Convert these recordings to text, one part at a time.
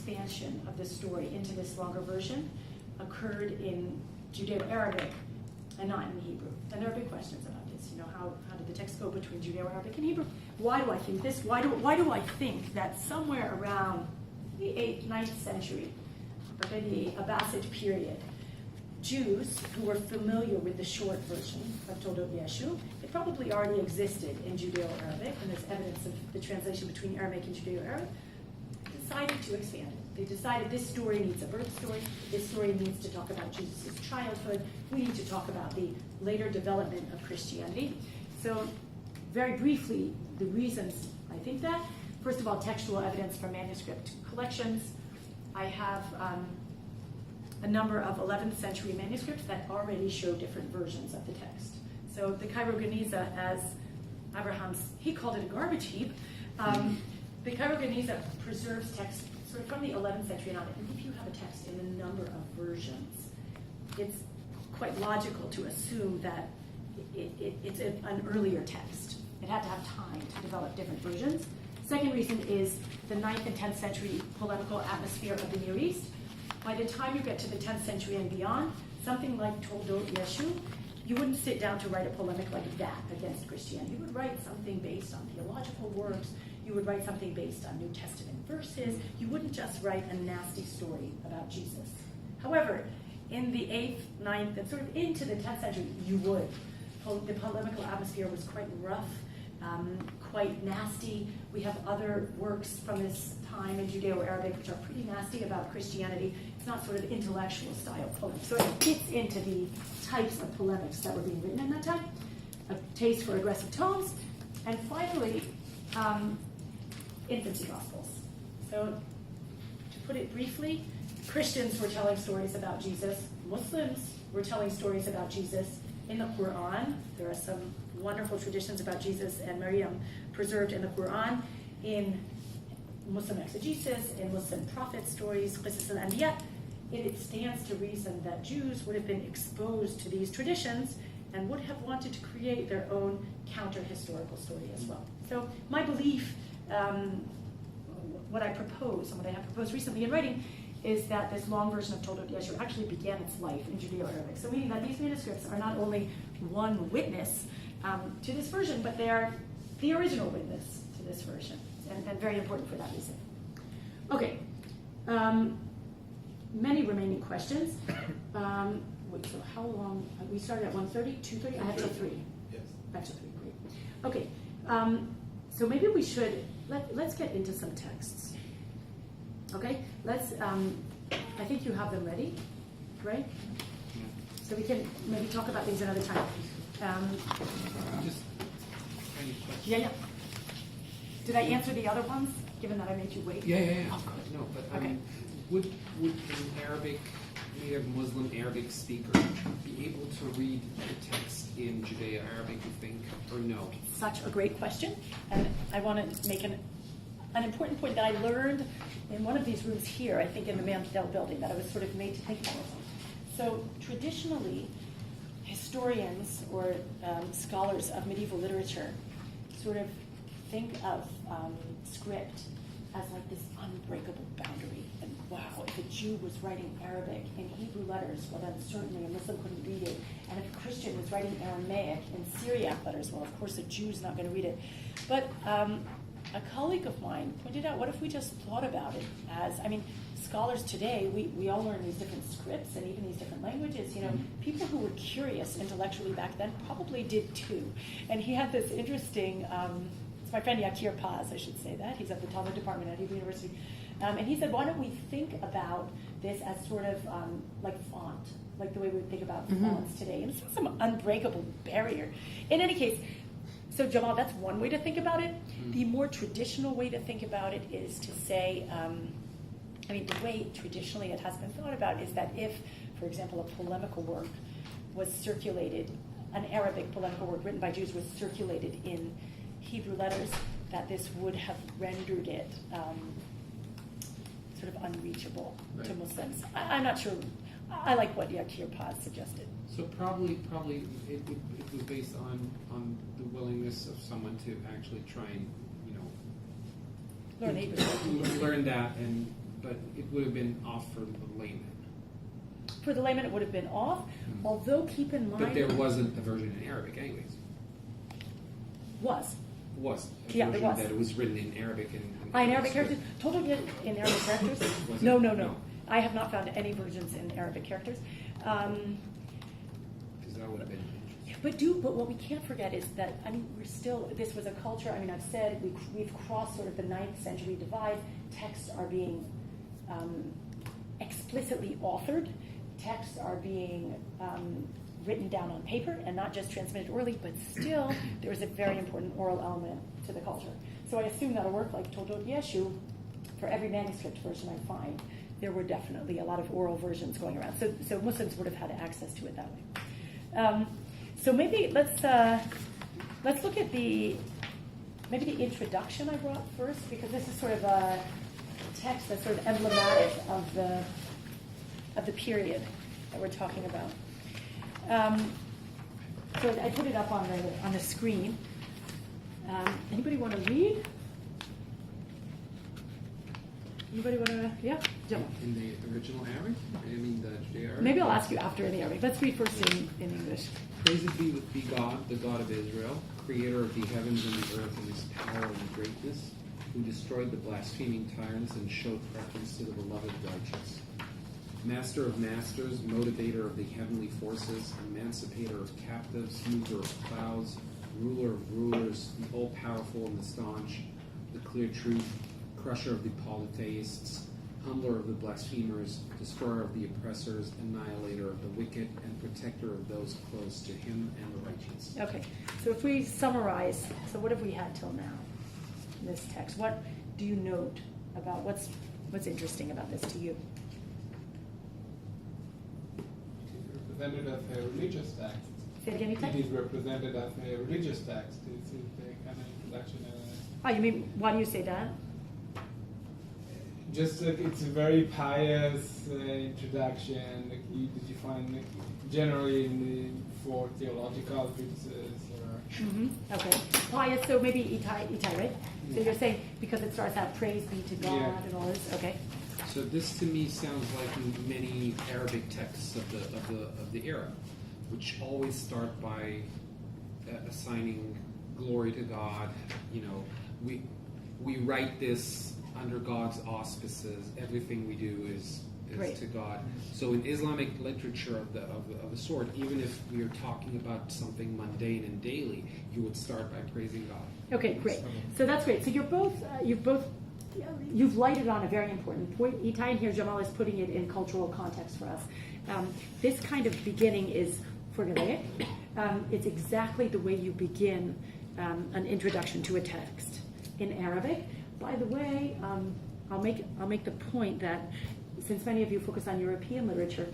expansion of the story into this longer version occurred in Judeo-Arabic and not in Hebrew. And there are big questions about this. How did the text go between Judeo-Arabic and Hebrew? Why do I think this? Why do I think that somewhere around the 8th, 9th century, or the Abbasid period, Jews who were familiar with the short version of Toledot Yeshu, it probably already existed in Judeo-Arabic, and there's evidence of the translation between Aramaic and Judeo-Arabic, decided to expand it. They decided this story needs a birth story, this story needs to talk about Jesus' childhood, we need to talk about the later development of Christianity. So, very briefly, the reasons I think that, first of all, textual evidence from manuscript collections. I have a number of 11th century manuscripts that already show different versions of the text. So the Cairo Geniza, as Abraham's, he called it a garbage heap. The Cairo Geniza preserves text sort of from the 11th century on. And if you have a text in a number of versions, it's quite logical to assume that it's an earlier text. It had to have time to develop different versions. Second reason is the 9th and 10th century polemical atmosphere of the Near East. By the time you get to the 10th century and beyond, something like Toledot Yeshu, you wouldn't sit down to write a polemic like that against Christianity. You would write something based on theological works. You would write something based on New Testament verses. You wouldn't just write a nasty story about Jesus. However, in the 8th, 9th, and sort of into the 10th century, you would. The polemical atmosphere was quite rough, quite nasty. We have other works from this time in Judeo-Arabic which are pretty nasty about Christianity. It's not sort of intellectual style polemics. So it fits into the types of polemics that were being written in that time. A taste for aggressive tones. And finally, infancy gospels. So to put it briefly, Christians were telling stories about Jesus. Muslims were telling stories about Jesus. In the Quran, there are some wonderful traditions about Jesus and Miriam preserved in the Quran, in Muslim exegesis, in Muslim prophet stories, Qisas al-Anbiya. It stands to reason that Jews would have been exposed to these traditions and would have wanted to create their own counter-historical story as well. So my belief, what I propose, and what I have proposed recently in writing, is that this long version of Toledot Yeshu actually began its life in Judeo-Arabic. So meaning that these manuscripts are not only one witness to this version, but they are the original witness to this version, and very important for that reason. Okay, many remaining questions. Wait, so how long? We started at 1:30, 2:30? I have till 3. Yes. Back to 3, great. Okay, so maybe we should, let's get into some texts. Okay, let's, I think you have them ready, right? Yeah. So we can maybe talk about things another time. Just any questions? Yeah. Did I answer the other ones, given that I made you wait? Yeah. Oh, good. No, but Okay. would an Arabic, native Muslim Arabic speaker be able to read the text in Judeo-Arabic, you think, or no? Such a great question, and I want to make an important point that I learned in one of these rooms here, I think in the Mandel building, that I was sort of made to think about. So traditionally, historians or scholars of medieval literature sort of think of script as like this unbreakable boundary. And wow, if a Jew was writing Arabic in Hebrew letters, well then certainly a Muslim couldn't read it. And if a Christian was writing Aramaic in Syriac letters, well of course a Jew's not going to read it. But a colleague of mine pointed out, what if we just thought about it as, scholars today, we all learn these different scripts and even these different languages. People who were curious intellectually back then probably did too. And he had this interesting, it's my friend Yakir Paz, I should say that. He's at the Talmud department at Hebrew University. And he said, why don't we think about this as sort of like font, like the way we would think about fonts today. And it's some unbreakable barrier. In any case, so Jamal, that's one way to think about it. The more traditional way to think about it is to say, the way traditionally it has been thought about is that if, for example, a polemical work was circulated, an Arabic polemical work written by Jews was circulated in Hebrew letters, that this would have rendered it sort of unreachable to Muslims. I'm not sure. I like what Yakir Paz suggested. So probably it was based on the willingness of someone to actually try and Learn Hebrew. learn that and but it would have been off for the layman. For the layman, it would have been off, although keep in mind... But there wasn't a version in Arabic anyways. Was. Was. A Yeah, there version was. that it was written in Arabic and In Arabic characters? Toledot Yeshu in Arabic characters? Was it? No. No. I have not found any versions in Arabic characters. Because that would have been But what we can't forget is that, I mean, this was a culture, I mean, I've said, we've crossed sort of the 9th century divide. Texts are being explicitly authored. Texts are being written down on paper and not just transmitted orally, but still there is a very important oral element to the culture. So I assume that a work like Toledot Yeshu, for every manuscript version I find, there were definitely a lot of oral versions going around. So Muslims would have had access to it that way. So maybe let's look at the introduction I brought first, because this is sort of a text that's sort of emblematic of the period that we're talking about. So I put it up on the screen. Anybody want to read? Anybody want to? Yeah, Jim. in the original Arabic. I mean the Judeo-Arabic. Maybe I'll ask you after in the Arabic. Let's read first in English. Praised be God, the God of Israel, creator of the heavens and the earth in his power and greatness, who destroyed the blaspheming tyrants and showed preference to the beloved righteous. Master of masters, motivator of the heavenly forces, emancipator of captives, mover of clouds, ruler of rulers, the all-powerful and the staunch, the clear truth, crusher of the polytheists, humbler of the blasphemers, destroyer of the oppressors, annihilator of the wicked, and protector of those close to him and the righteous. Okay, so if we summarize, so what have we had till now in this text? What do you note about what's interesting about this to you? Represented as a religious text. Say it again, It Itai? is represented as a religious text. This is the kind of introduction. Oh, you mean, why do you say that? Just it's a very pious introduction that you find generally for theological treatises. Okay. Pious, so maybe Itai, right? So you're saying because it starts out praise be to God Yeah. and all this. Okay. So this to me sounds like many Arabic texts of the era, which always start by assigning glory to God. You know, we write this under God's auspices. Everything we do is Great. to God. So in Islamic literature of the sort, even if we are talking about something mundane and daily, you would start by praising God. Okay, great. So that's great. So you've lighted on a very important point. Itai, and here Jamal is putting it in cultural context for us. This kind of beginning is formulaic. It's exactly the way you begin an introduction to a text in Arabic. By the way, I'll make the point that since many of you focus on European literature,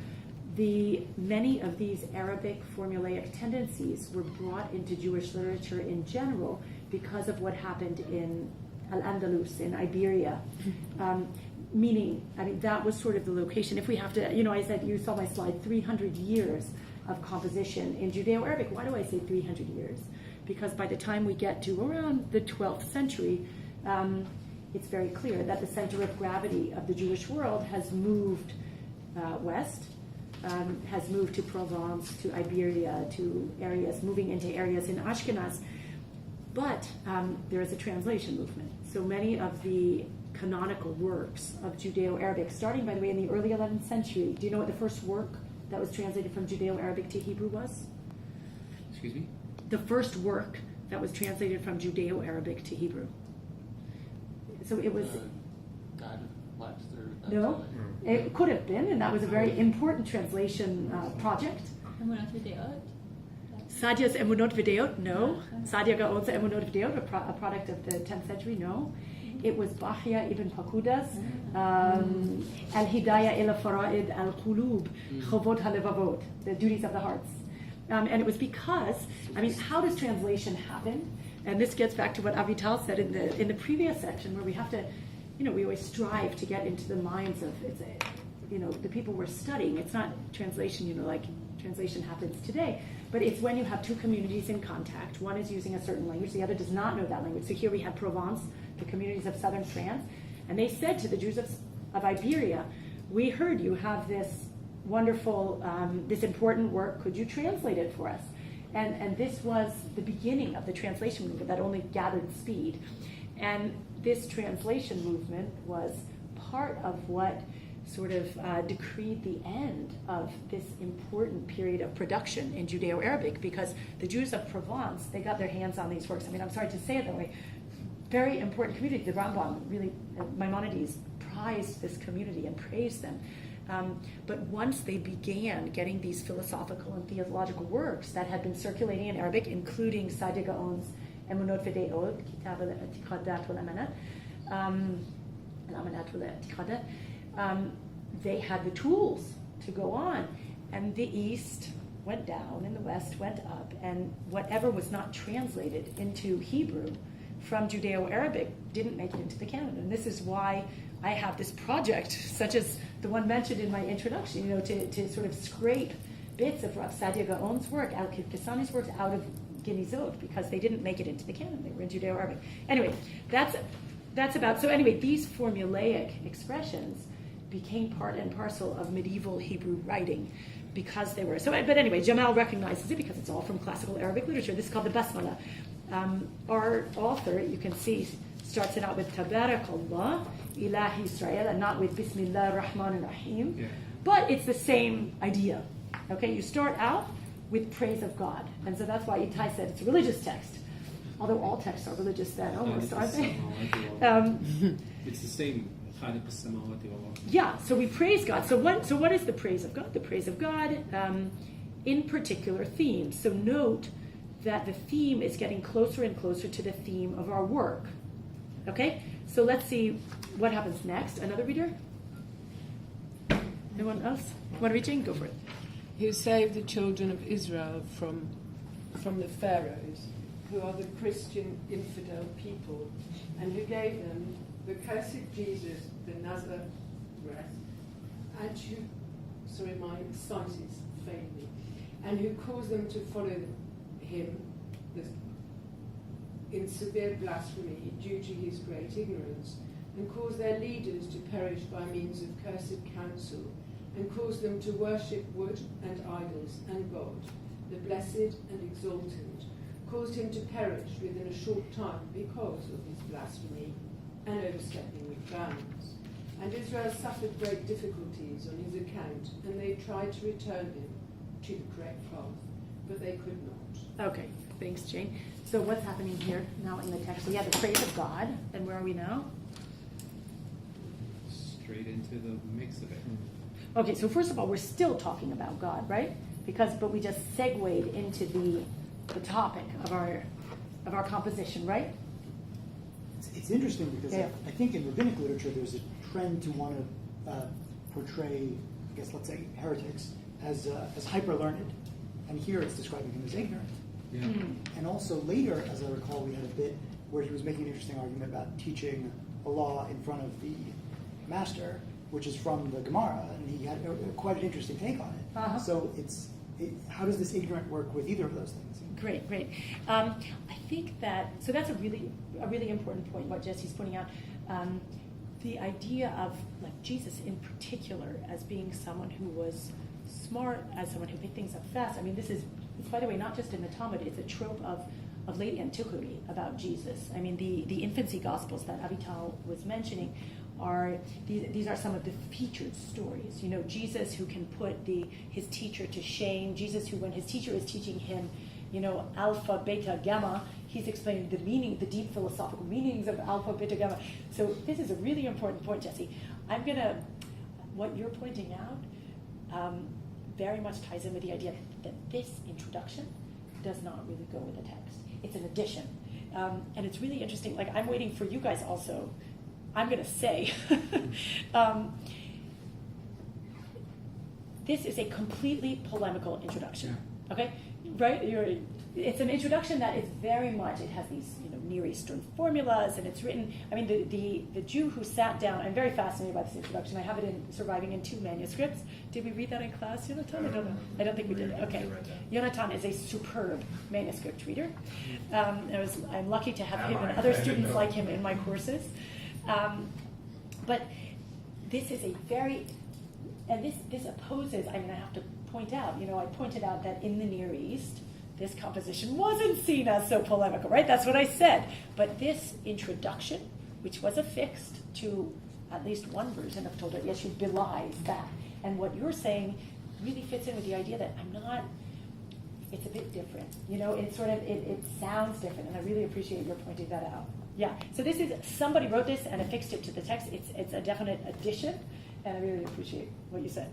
many of these Arabic formulaic tendencies were brought into Jewish literature in general because of what happened in Al-Andalus, in Iberia. Meaning, I mean, that was sort of the location. If we have to, I said, you saw my slide, 300 years of composition in Judeo-Arabic. Why do I say 300 years? Because by the time we get to around the 12th century, it's very clear that the center of gravity of the Jewish world has moved west, has moved to Provence, to Iberia, to areas, moving into areas in Ashkenaz. But there is a translation movement. So many of the canonical works of Judeo-Arabic, starting, by the way, in the early 11th century. Do you know what the first work that was translated from Judeo-Arabic to Hebrew was? Excuse me? The first work that was translated from Judeo-Arabic to Hebrew. So it was... God of Webster. No, it could have been, and that was a very important translation project. Sadia's Emunot Videot, no. Sadia Gaon's Emunot Videot, a product of the 10th century, no. It was Bahya ibn Pakuda's Al-Hidayah ila Fara'id al-Qulub, Chovot ha-Levavot, the duties of the hearts. And it was because, I mean, how does translation happen? And this gets back to what Avital said in the previous section, where we have to, we always strive to get into the minds of, the people we're studying. It's not translation, like translation happens today, but it's when you have two communities in contact. One is using a certain language, the other does not know that language. So here we have Provence, the communities of southern France, and they said to the Jews of Iberia, we heard you have this wonderful, this important work. Could you translate it for us? And this was the beginning of the translation movement that only gathered speed. And this translation movement was part of what sort of decreed the end of this important period of production in Judeo-Arabic, because the Jews of Provence, they got their hands on these works. I mean, I'm sorry to say it that way. Very important community. The Rambam, really, Maimonides prized this community and praised them. But once they began getting these philosophical and theological works that had been circulating in Arabic, including Saadia Gaon's Emunot V'De'ot, Kitab al-I'tiqadat wal-Amanat, al-Amanat wal-I'tiqadat, they had the tools to go on. And the East went down and the West went up. And whatever was not translated into Hebrew from Judeo-Arabic didn't make it into the canon. And this is why I have this project, such as the one mentioned in my introduction, to sort of scrape bits of Rav Saadia Gaon's work, Al-Kisani's works out of Ginizot, because they didn't make it into the canon. They were in Judeo-Arabic. Anyway, that's about, so anyway, these formulaic expressions became part and parcel of medieval Hebrew writing because they were, but anyway, Jamal recognizes it because it's all from classical Arabic literature. This is called the Basmala. Our author, you can see, starts it out with Tabarak Allah, Ilahi Israel, and not with Bismillah Rahman Rahim. Yeah. But it's the same idea. Okay, you start out with praise of God. And so that's why Itai said it's a religious text. Although all texts are religious then, almost, aren't they? It's the same. Yeah, so we praise God. So what is the praise of God? The praise of God in particular themes. So note that the theme is getting closer and closer to the theme of our work. Okay? So let's see what happens next. Another reader? Anyone else? Want to read Jane? Go for it. Who saved the children of Israel from the Pharaohs, who are the Christian infidel people, and who gave them the cursed Jesus, the Nazareth, and who, my sights fail me, and who caused them to follow him in severe blasphemy due to his great ignorance, and caused their leaders to perish by means of cursed counsel, and caused them to worship wood and idols and God, the blessed and exalted, caused him to perish within a short time because of his blasphemy and overstepping with bounds. And Israel suffered great difficulties on his account, and they tried to return him to the correct path, but they could not. Okay, thanks, Jane. So what's happening here now in the text? We have the praise of God, and where are we now? Straight into the mix of it. Okay, so first of all, we're still talking about God, right? But we just segued into the topic of our composition, right? It's interesting because Yeah. I think in rabbinic literature there's a trend to want to portray, I guess, let's say, heretics as hyper-learned, and here it's describing him as ignorant. Yeah. And also later, as I recall, we had a bit where he was making an interesting argument about teaching a law in front of the master, which is from the Gemara, and he had quite an interesting take on it. Uh-huh. So how does this ignorant work with either of those things? Great. I think so that's a really important point, what Jesse's pointing out. The idea of Jesus in particular as being someone who was smart, as someone who picked things up fast. I mean, it's by the way, not just in the Talmud, it's a trope of late antiquity about Jesus. I mean, the infancy gospels that Avital was mentioning these are some of the featured stories. Jesus who can put his teacher to shame. Jesus who, when his teacher is teaching him, alpha, beta, gamma, he's explaining the deep philosophical meanings of alpha, beta, gamma. So this is a really important point, Jesse. What you're pointing out very much ties in with the idea that this introduction does not really go with the text. It's an addition. And it's really interesting. I'm waiting for you guys also. I'm going to say, this is a completely polemical introduction. Okay? Right? It's an introduction that is very much, it has these Near Eastern formulas, and it's written, the Jew who sat down, I'm very fascinated by this introduction. I have it surviving in 2 manuscripts. Did we read that in class, Yonatan? I don't think we did. Okay. Yonatan is a superb manuscript reader. I'm lucky to have him and other students like him in my courses. But this is a very, and this opposes, I mean, I have to point out, I pointed out that in the Near East, this composition wasn't seen as so polemical, right? That's what I said. But this introduction, which was affixed to at least one version of Toledot Yeshu, belies that. And what you're saying really fits in with the idea that it's a bit different. It sounds different, and I really appreciate your pointing that out. Yeah, so this is, somebody wrote this and affixed it to the text. It's a definite addition, and I really appreciate what you said.